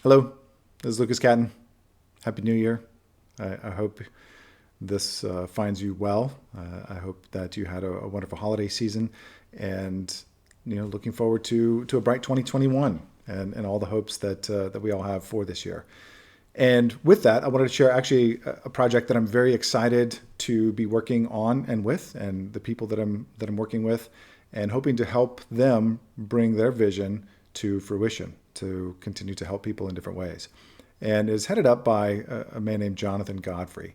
Hello, this is Lucas Catton. Happy New Year. I hope this finds you well. I hope that you had a wonderful holiday season, and looking forward to a bright 2021 and all the hopes that we all have for this year. And with that, I wanted to share actually a project that I'm very excited to be working on and with, and the people that I'm working with, and hoping to help them bring their vision to fruition to continue to help people in different ways. And is headed up by a man named Jonathan Godfrey.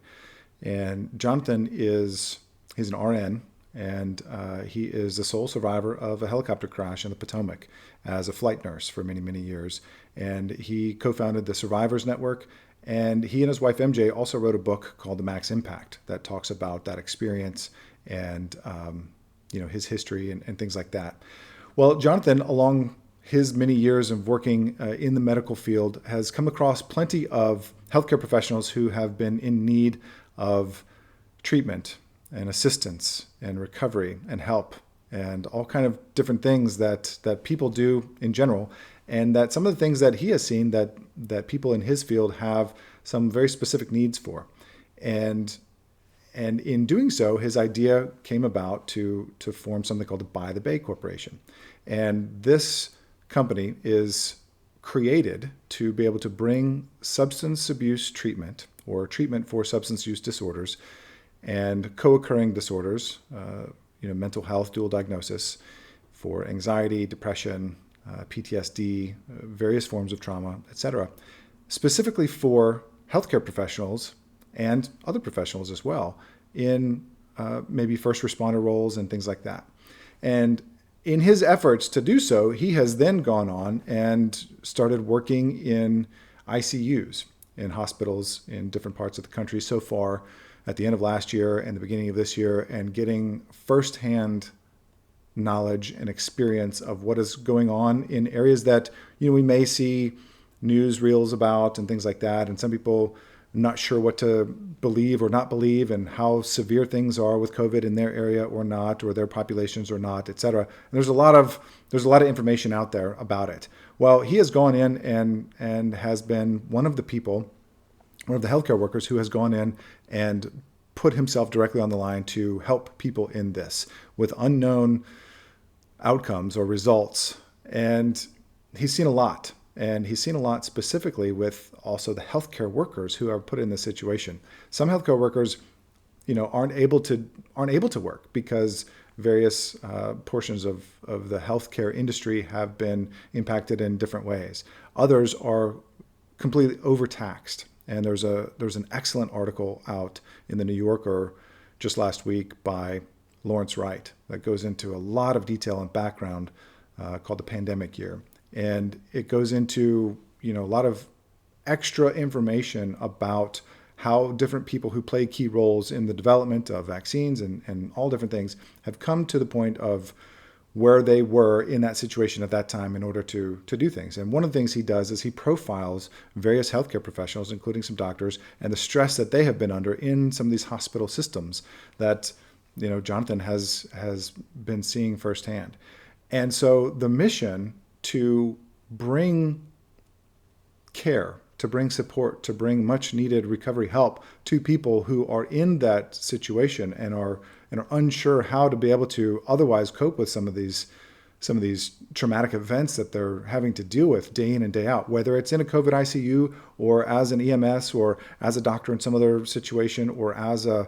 And Jonathan he's an RN, and he is the sole survivor of a helicopter crash in the Potomac as a flight nurse for many, many years. And he co-founded the Survivors Network. And he and his wife MJ also wrote a book called The Max Impact that talks about that experience and his history and things like that. Well, Jonathan, along his many years of working in the medical field, has come across plenty of healthcare professionals who have been in need of treatment and assistance and recovery and help and all kind of different things that people do in general, and that some of the things that he has seen that people in his field have some very specific needs for. And in doing so, his idea came about to form something called the By the Bay Corporation. And this company is created to be able to bring substance abuse treatment or treatment for substance use disorders and co-occurring disorders, mental health, dual diagnosis for anxiety, depression, PTSD, various forms of trauma, etc., specifically for healthcare professionals and other professionals as well in maybe first responder roles and things like that. And in his efforts to do so, he has then gone on and started working in ICUs in hospitals in different parts of the country so far at the end of last year and the beginning of this year, and getting firsthand knowledge and experience of what is going on in areas that we may see news reels about and things like that. And some people not sure what to believe or not believe, and how severe things are with COVID in their area or not, or their populations or not, et cetera. And there's a lot of information out there about it. Well, he has gone in and has been one of the healthcare workers who has gone in and put himself directly on the line to help people in this with unknown outcomes or results. And he's seen a lot. And he's seen a lot specifically with also the healthcare workers who are put in this situation. Some healthcare workers, aren't able to work because various portions of the healthcare industry have been impacted in different ways. Others are completely overtaxed. And there's an excellent article out in the New Yorker just last week by Lawrence Wright that goes into a lot of detail and background called The Pandemic Year. And it goes into, a lot of extra information about how different people who play key roles in the development of vaccines and all different things have come to the point of where they were in that situation at that time in order to do things. And one of the things he does is he profiles various healthcare professionals, including some doctors, and the stress that they have been under in some of these hospital systems that, Jonathan has been seeing firsthand. And so the mission to bring care, to bring support, to bring much needed recovery help to people who are in that situation and are unsure how to be able to otherwise cope with some of these traumatic events that they're having to deal with day in and day out, whether it's in a COVID ICU or as an EMS or as a doctor in some other situation or as a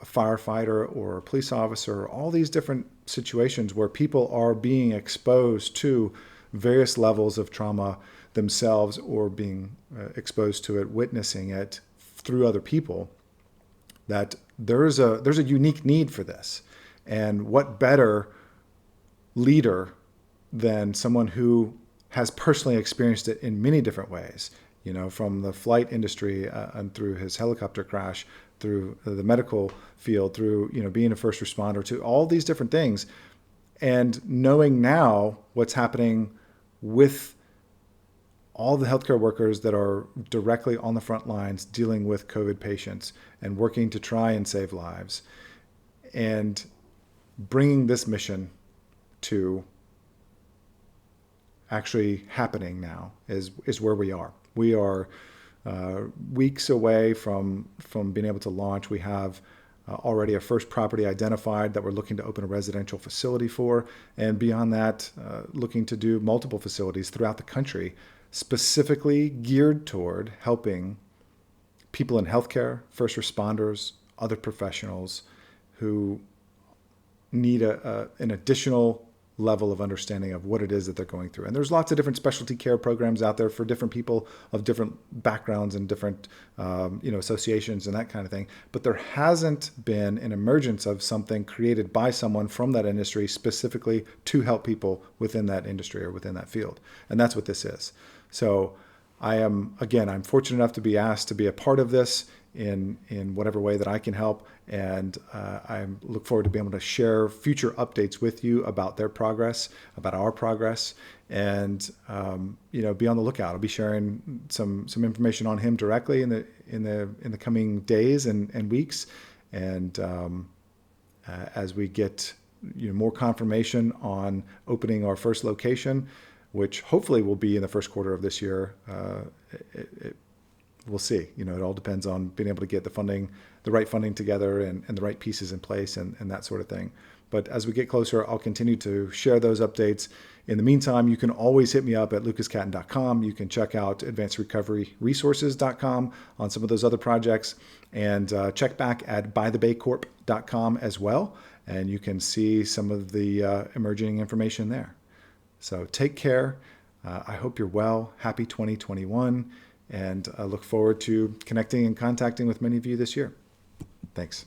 firefighter or a police officer, all these different situations where people are being exposed to various levels of trauma themselves or being exposed to it, witnessing it through other people, that there's a unique need for this. And what better leader than someone who has personally experienced it in many different ways, from the flight industry and through his helicopter crash, through the medical field, through being a first responder, to all these different things, and knowing now what's happening with all the healthcare workers that are directly on the front lines dealing with COVID patients and working to try and save lives, and bringing this mission to actually happening now is where we are. We are weeks away from being able to launch. We have already a first property identified that we're looking to open a residential facility for, and beyond that, looking to do multiple facilities throughout the country, specifically geared toward helping people in healthcare, first responders, other professionals who need an additional level of understanding of what it is that they're going through. And there's lots of different specialty care programs out there for different people of different backgrounds and different associations and that kind of thing. But there hasn't been an emergence of something created by someone from that industry specifically to help people within that industry or within that field. And that's what this is. So I'm fortunate enough to be asked to be a part of this in whatever way that I can help. And I look forward to being able to share future updates with you about their progress, about our progress, and be on the lookout. I'll be sharing some information on him directly in the coming days and weeks. And as we get more confirmation on opening our first location, which hopefully will be in the first quarter of this year, we'll see. It all depends on being able to get the right funding together and the right pieces in place and that sort of thing. But as we get closer, I'll continue to share those updates. In the meantime, you can always hit me up at lucascatton.com. You can check out advancedrecoveryresources.com on some of those other projects, and check back at bythebaycorp.com as well. And you can see some of the emerging information there. So take care. I hope you're well. Happy 2021. And I look forward to connecting and contacting with many of you this year. Thanks.